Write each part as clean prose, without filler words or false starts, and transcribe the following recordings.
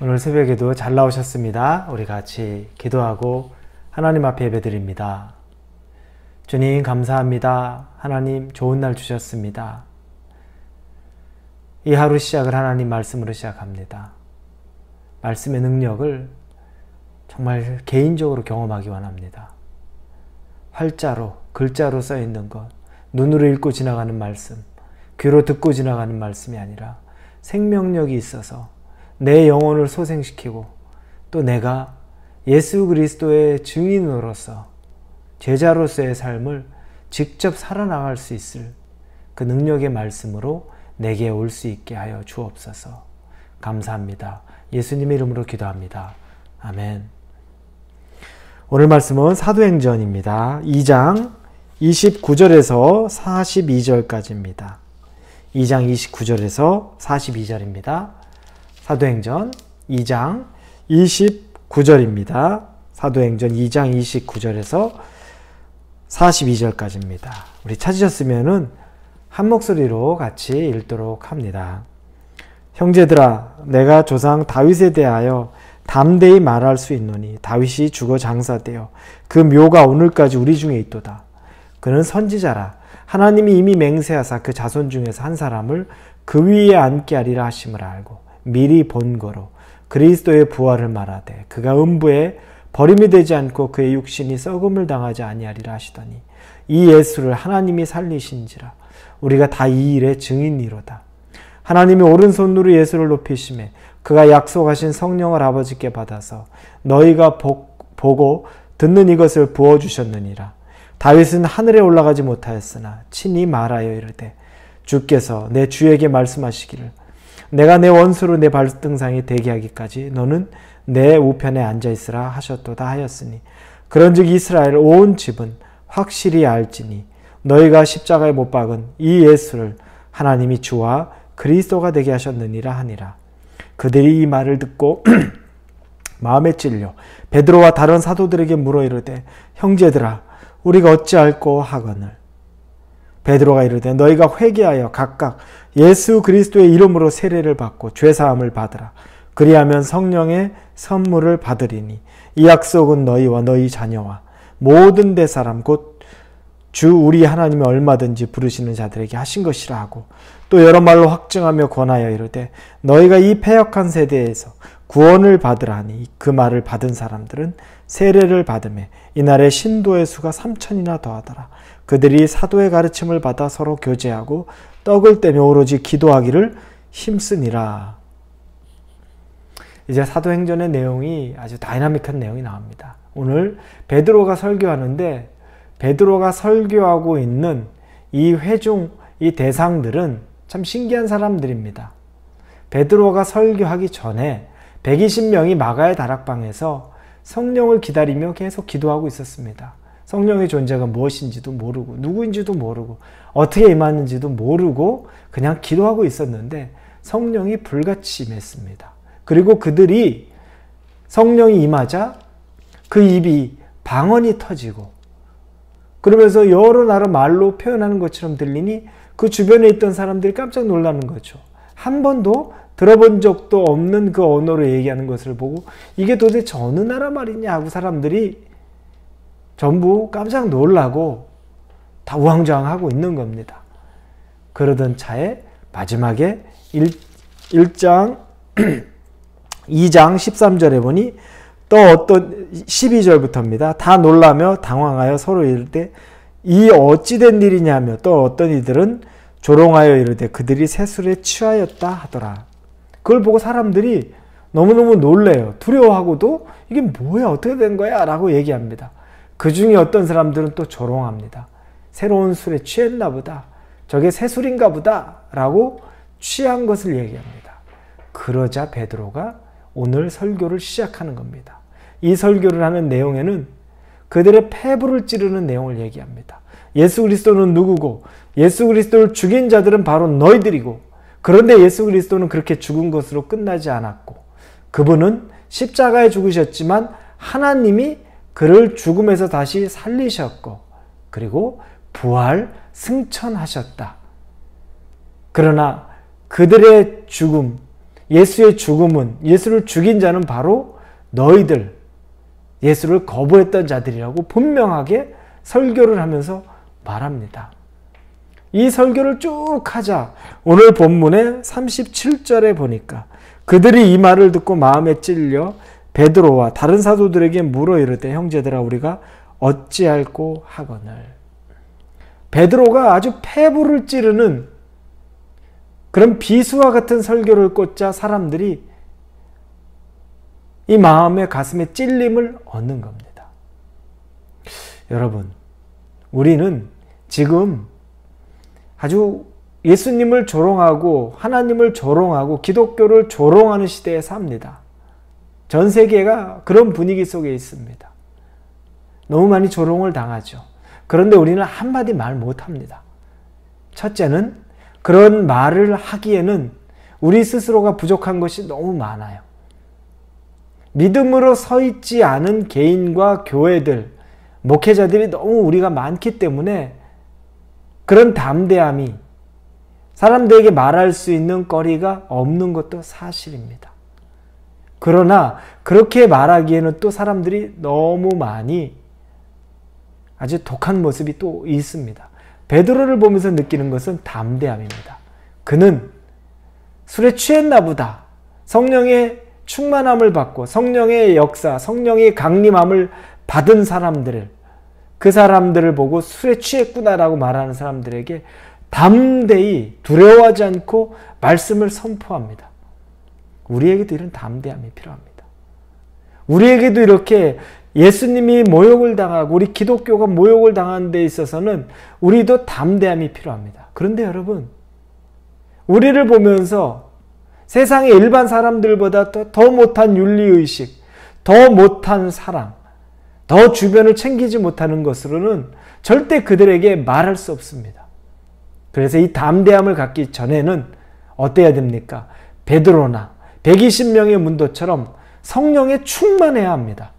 오늘 새벽에도 잘 나오셨습니다. 우리 같이 기도하고 하나님 앞에 예배드립니다. 주님 감사합니다. 하나님 좋은 날 주셨습니다. 이 하루 시작을 하나님 말씀으로 시작합니다. 말씀의 능력을 정말 개인적으로 경험하기 원합니다. 활자로, 글자로 써있는 것, 눈으로 읽고 지나가는 말씀, 귀로 듣고 지나가는 말씀이 아니라 생명력이 있어서 내 영혼을 소생시키고 또 내가 예수 그리스도의 증인으로서 제자로서의 삶을 직접 살아나갈 수 있을 그 능력의 말씀으로 내게 올 수 있게 하여 주옵소서. 감사합니다. 예수님의 이름으로 기도합니다. 아멘. 오늘 말씀은 사도행전입니다. 2장 29절에서 42절까지입니다. 2장 29절에서 42절입니다. 사도행전 2장 29절입니다. 사도행전 2장 29절에서 42절까지입니다. 우리 찾으셨으면은 한 목소리로 같이 읽도록 합니다. 형제들아, 내가 조상 다윗에 대하여 담대히 말할 수 있노니 다윗이 죽어 장사되어 그 묘가 오늘까지 우리 중에 있도다. 그는 선지자라. 하나님이 이미 맹세하사 그 자손 중에서 한 사람을 그 위에 앉게 하리라 하심을 알고 미리 본 거로 그리스도의 부활을 말하되 그가 음부에 버림이 되지 않고 그의 육신이 썩음을 당하지 아니하리라 하시더니 이 예수를 하나님이 살리신지라. 우리가 다 이 일의 증인이로다. 하나님이 오른손으로 예수를 높이시매 그가 약속하신 성령을 아버지께 받아서 너희가 보고 듣는 이것을 부어주셨느니라. 다윗은 하늘에 올라가지 못하였으나 친히 말하여 이르되 주께서 내 주에게 말씀하시기를 내가 내 원수로 내 발등상에 대게 하기까지 너는 내 우편에 앉아있으라 하셨도다 하였으니 그런즉 이스라엘 온 집은 확실히 알지니 너희가 십자가에 못 박은 이 예수를 하나님이 주와 그리스도가 되게 하셨느니라 하니라. 그들이 이 말을 듣고 마음에 찔려 베드로와 다른 사도들에게 물어 이르되 형제들아 우리가 어찌할꼬 하거늘 베드로가 이르되 너희가 회개하여 각각 예수 그리스도의 이름으로 세례를 받고 죄사함을 받으라. 그리하면 성령의 선물을 받으리니 이 약속은 너희와 너희 자녀와 모든 대 사람 곧 주 우리 하나님이 얼마든지 부르시는 자들에게 하신 것이라 하고 또 여러 말로 확증하며 권하여 이르되 너희가 이 패역한 세대에서 구원을 받으라 하니 그 말을 받은 사람들은 세례를 받으매 이날에 신도의 수가 3,000이나 더하더라. 그들이 사도의 가르침을 받아 서로 교제하고 떡을 떼며 오로지 기도하기를 힘쓰니라. 이제 사도행전의 내용이 아주 다이나믹한 내용이 나옵니다. 오늘 베드로가 설교하는데 베드로가 설교하고 있는 이 회중, 이 대상들은 참 신기한 사람들입니다. 베드로가 설교하기 전에 120명이 마가의 다락방에서 성령을 기다리며 계속 기도하고 있었습니다. 성령의 존재가 무엇인지도 모르고 누구인지도 모르고 어떻게 임하는지도 모르고 그냥 기도하고 있었는데 성령이 불같이 임했습니다. 그리고 그들이 성령이 임하자 그 입이 방언이 터지고 그러면서 여러 나라 말로 표현하는 것처럼 들리니 그 주변에 있던 사람들이 깜짝 놀라는 거죠. 한 번도 들어본 적도 없는 그 언어로 얘기하는 것을 보고 이게 도대체 어느 나라 말이냐 하고 사람들이 전부 깜짝 놀라고 다 우왕좌왕하고 있는 겁니다. 그러던 차에 마지막에 2장 13절에 보니 또 어떤 12절부터입니다. 다 놀라며 당황하여 서로 이르되 이 어찌된 일이냐며 또 어떤 이들은 조롱하여 이르되 그들이 세술에 취하였다 하더라. 그걸 보고 사람들이 너무너무 놀래요. 두려워하고도 이게 뭐야 어떻게 된 거야 라고 얘기합니다. 그 중에 어떤 사람들은 또 조롱합니다. 새로운 술에 취했나 보다. 저게 새술인가 보다 라고 취한 것을 얘기합니다. 그러자 베드로가 오늘 설교를 시작하는 겁니다. 이 설교를 하는 내용에는 그들의 폐부를 찌르는 내용을 얘기합니다. 예수 그리스도는 누구고 예수 그리스도를 죽인 자들은 바로 너희들이고 그런데 예수 그리스도는 그렇게 죽은 것으로 끝나지 않았고 그분은 십자가에 죽으셨지만 하나님이 그를 죽음에서 다시 살리셨고 그리고 부활 승천하셨다. 그러나 그들의 죽음, 예수의 죽음은, 예수를 죽인 자는 바로 너희들, 예수를 거부했던 자들이라고 분명하게 설교를 하면서 말합니다. 이 설교를 쭉 하자 오늘 본문의 37절에 보니까 그들이 이 말을 듣고 마음에 찔려 베드로와 다른 사도들에게 물어 이르되 형제들아 우리가 어찌할꼬 하거늘. 베드로가 아주 폐부를 찌르는 그런 비수와 같은 설교를 꽂자 사람들이 이 마음의 가슴에 찔림을 얻는 겁니다. 여러분, 우리는 지금 아주 예수님을 조롱하고 하나님을 조롱하고 기독교를 조롱하는 시대에 삽니다. 전 세계가 그런 분위기 속에 있습니다. 너무 많이 조롱을 당하죠. 그런데 우리는 한마디 말 못합니다. 첫째는 그런 말을 하기에는 우리 스스로가 부족한 것이 너무 많아요. 믿음으로 서 있지 않은 개인과 교회들, 목회자들이 너무 우리가 많기 때문에 그런 담대함이 사람들에게 말할 수 있는 거리가 없는 것도 사실입니다. 그러나 그렇게 말하기에는 또 사람들이 너무 많이 아주 독한 모습이 또 있습니다. 베드로를 보면서 느끼는 것은 담대함입니다. 그는 술에 취했나 보다. 성령의 충만함을 받고 성령의 역사, 성령의 강림함을 받은 사람들을, 그 사람들을 보고 술에 취했구나라고 말하는 사람들에게 담대히 두려워하지 않고 말씀을 선포합니다. 우리에게도 이런 담대함이 필요합니다. 우리에게도 이렇게 예수님이 모욕을 당하고 우리 기독교가 모욕을 당하는 데 있어서는 우리도 담대함이 필요합니다. 그런데 여러분, 우리를 보면서 세상의 일반 사람들보다 더 못한 윤리의식, 더 못한 사랑, 더 주변을 챙기지 못하는 것으로는 절대 그들에게 말할 수 없습니다. 그래서 이 담대함을 갖기 전에는 어때야 됩니까? 베드로나 120명의 문도처럼 성령에 충만해야 합니다.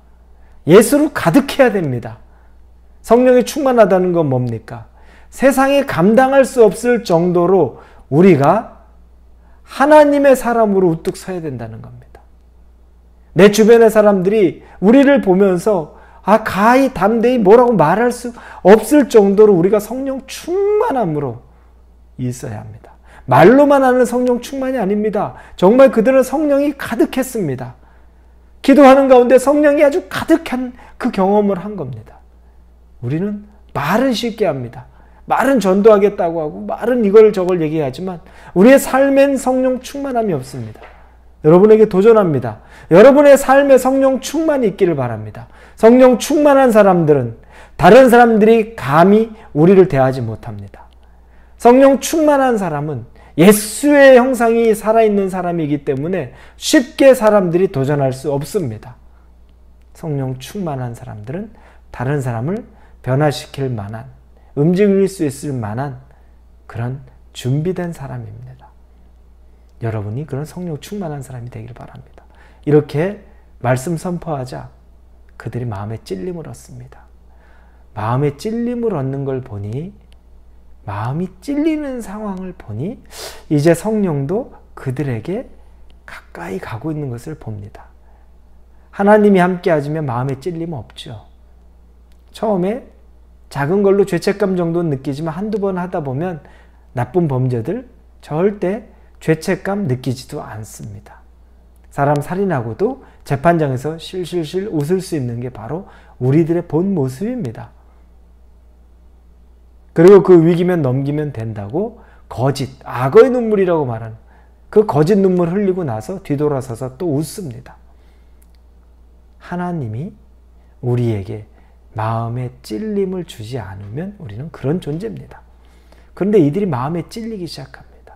예수로 가득해야 됩니다. 성령이 충만하다는 건 뭡니까? 세상에 감당할 수 없을 정도로 우리가 하나님의 사람으로 우뚝 서야 된다는 겁니다. 내 주변의 사람들이 우리를 보면서 가히 담대히 뭐라고 말할 수 없을 정도로 우리가 성령 충만함으로 있어야 합니다. 말로만 하는 성령 충만이 아닙니다. 정말 그들은 성령이 가득했습니다. 기도하는 가운데 성령이 아주 가득한 그 경험을 한 겁니다. 우리는 말은 쉽게 합니다. 말은 전도하겠다고 하고 말은 이걸 저걸 얘기하지만 우리의 삶엔 성령 충만함이 없습니다. 여러분에게 도전합니다. 여러분의 삶에 성령 충만이 있기를 바랍니다. 성령 충만한 사람들은 다른 사람들이 감히 우리를 대하지 못합니다. 성령 충만한 사람은 예수의 형상이 살아있는 사람이기 때문에 쉽게 사람들이 도전할 수 없습니다. 성령 충만한 사람들은 다른 사람을 변화시킬 만한, 움직일 수 있을 만한 그런 준비된 사람입니다. 여러분이 그런 성령 충만한 사람이 되길 바랍니다. 이렇게 말씀 선포하자 그들이 마음에 찔림을 얻습니다. 마음에 찔림을 얻는 걸 보니, 마음이 찔리는 상황을 보니 이제 성령도 그들에게 가까이 가고 있는 것을 봅니다. 하나님이 함께 하시면 마음에 찔림은 없죠. 처음에 작은 걸로 죄책감 정도는 느끼지만 한두 번 하다 보면 나쁜 범죄들 절대 죄책감 느끼지도 않습니다. 사람 살인하고도 재판장에서 실실실 웃을 수 있는 게 바로 우리들의 본 모습입니다. 그리고 그 위기면 넘기면 된다고 거짓, 악어의 눈물이라고 말하는 그 거짓 눈물 흘리고 나서 뒤돌아서서 또 웃습니다. 하나님이 우리에게 마음에 찔림을 주지 않으면 우리는 그런 존재입니다. 그런데 이들이 마음에 찔리기 시작합니다.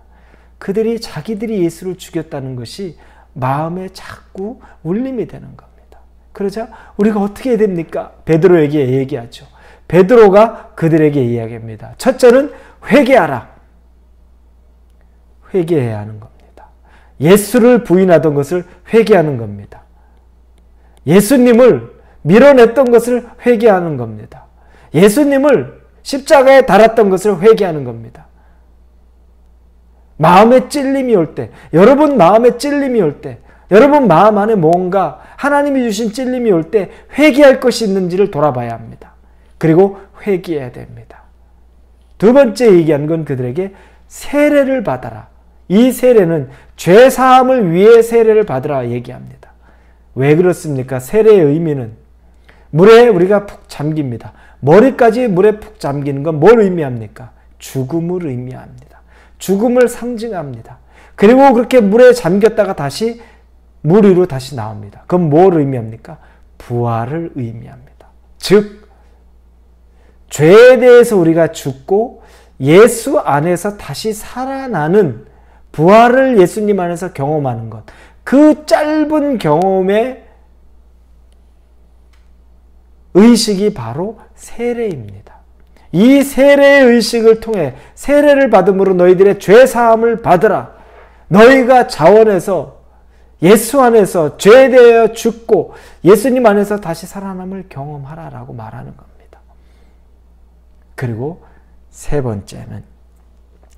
그들이 자기들이 예수를 죽였다는 것이 마음에 자꾸 울림이 되는 겁니다. 그러자 우리가 어떻게 해야 됩니까? 베드로에게 얘기하죠. 베드로가 그들에게 이야기합니다. 첫째는 회개하라. 회개해야 하는 겁니다. 예수를 부인하던 것을 회개하는 겁니다. 예수님을 밀어냈던 것을 회개하는 겁니다. 예수님을 십자가에 달았던 것을 회개하는 겁니다. 마음에 찔림이 올 때, 여러분 마음에 찔림이 올 때, 여러분 마음 안에 뭔가 하나님이 주신 찔림이 올 때 회개할 것이 있는지를 돌아봐야 합니다. 그리고 회개해야 됩니다. 두 번째 얘기한 건 그들에게 세례를 받아라. 이 세례는 죄사함을 위해 세례를 받으라 얘기합니다. 왜 그렇습니까? 세례의 의미는 물에 우리가 푹 잠깁니다. 머리까지 물에 푹 잠기는 건 뭘 의미합니까? 죽음을 의미합니다. 죽음을 상징합니다. 그리고 그렇게 물에 잠겼다가 다시 물 위로 다시 나옵니다. 그럼 뭘 의미합니까? 부활을 의미합니다. 즉 죄에 대해서 우리가 죽고 예수 안에서 다시 살아나는 부활을 예수님 안에서 경험하는 것. 그 짧은 경험의 의식이 바로 세례입니다. 이 세례의 의식을 통해 세례를 받음으로 너희들의 죄사함을 받으라. 너희가 자원해서 예수 안에서 죄에 대하여 죽고 예수님 안에서 다시 살아남을 경험하라라고 말하는 겁니다. 그리고 세 번째는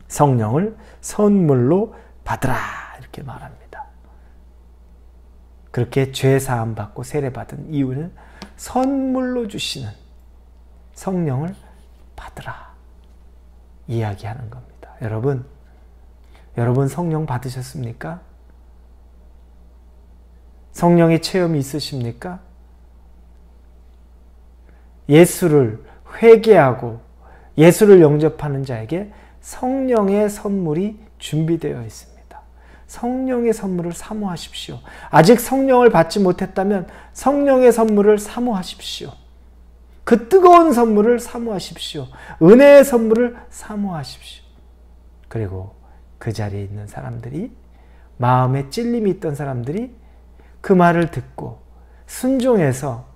성령을 선물로 받으라 이렇게 말합니다. 그렇게 죄사함 받고 세례받은 이유는 선물로 주시는 성령을 받으라 이야기하는 겁니다. 여러분 성령 받으셨습니까? 성령의 체험이 있으십니까? 예수를 회개하고 예수를 영접하는 자에게 성령의 선물이 준비되어 있습니다. 성령의 선물을 사모하십시오. 아직 성령을 받지 못했다면 성령의 선물을 사모하십시오. 그 뜨거운 선물을 사모하십시오. 은혜의 선물을 사모하십시오. 그리고 그 자리에 있는 사람들이, 마음에 찔림이 있던 사람들이 그 말을 듣고 순종해서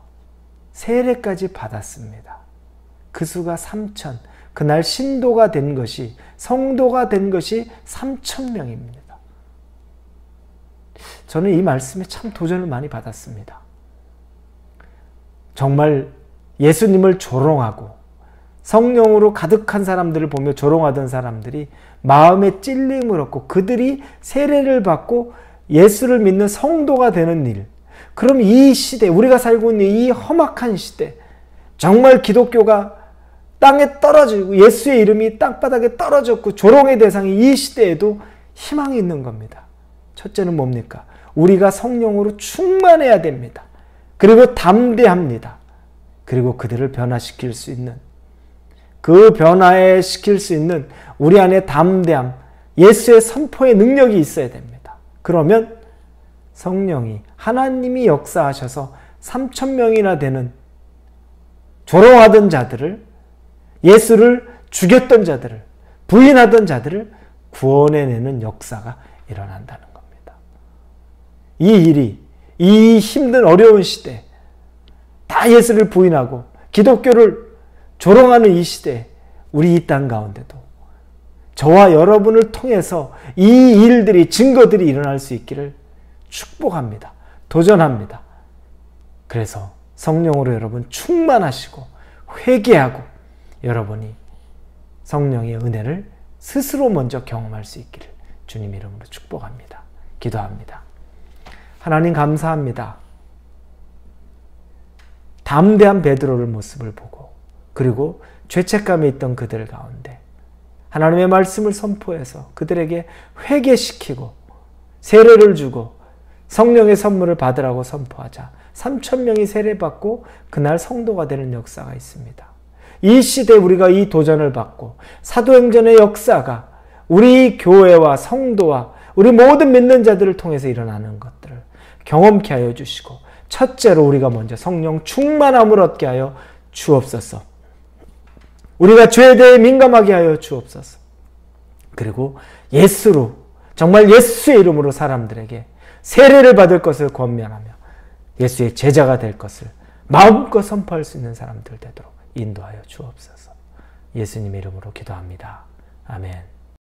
세례까지 받았습니다. 그 수가 3,000, 그날 신도가 된 것이, 성도가 된 것이 3,000명입니다. 저는 이 말씀에 참 도전을 많이 받았습니다. 정말 예수님을 조롱하고 성령으로 가득한 사람들을 보며 조롱하던 사람들이 마음에 찔림을 얻고 그들이 세례를 받고 예수를 믿는 성도가 되는 일. 그럼 이 시대, 우리가 살고 있는 이 험악한 시대, 정말 기독교가 땅에 떨어지고 예수의 이름이 땅바닥에 떨어졌고 조롱의 대상이 이 시대에도 희망이 있는 겁니다. 첫째는 뭡니까? 우리가 성령으로 충만해야 됩니다. 그리고 담대합니다. 그리고 그들을 변화시킬 수 있는, 그 변화시킬 수 있는 우리 안에 담대함, 예수의 선포의 능력이 있어야 됩니다. 그러면 성령이, 하나님이 역사하셔서 3,000명이나 되는 조롱하던 자들을, 예수를 죽였던 자들을, 부인하던 자들을 구원해내는 역사가 일어난다는 겁니다. 이 일이, 이 힘든 어려운 시대, 다 예수를 부인하고 기독교를 조롱하는 이 시대에 우리 이 땅 가운데도 저와 여러분을 통해서 이 일들이, 증거들이 일어날 수 있기를 축복합니다. 도전합니다. 그래서 성령으로 여러분 충만하시고 회개하고 여러분이 성령의 은혜를 스스로 먼저 경험할 수 있기를 주님 이름으로 축복합니다. 기도합니다. 하나님 감사합니다. 담대한 베드로의 모습을 보고, 그리고 죄책감에 있던 그들 가운데 하나님의 말씀을 선포해서 그들에게 회개시키고 세례를 주고 성령의 선물을 받으라고 선포하자 3,000명이 세례받고 그날 성도가 되는 역사가 있습니다. 이 시대에 우리가 이 도전을 받고 사도행전의 역사가 우리 교회와 성도와 우리 모든 믿는 자들을 통해서 일어나는 것들을 경험케 하여 주시고, 첫째로 우리가 먼저 성령 충만함을 얻게 하여 주옵소서. 우리가 죄에 대해 민감하게 하여 주옵소서. 그리고 예수로, 정말 예수의 이름으로 사람들에게 세례를 받을 것을 권면하며 예수의 제자가 될 것을 마음껏 선포할 수 있는 사람들 되도록 인도하여 주옵소서. 예수님의 이름으로 기도합니다. 아멘.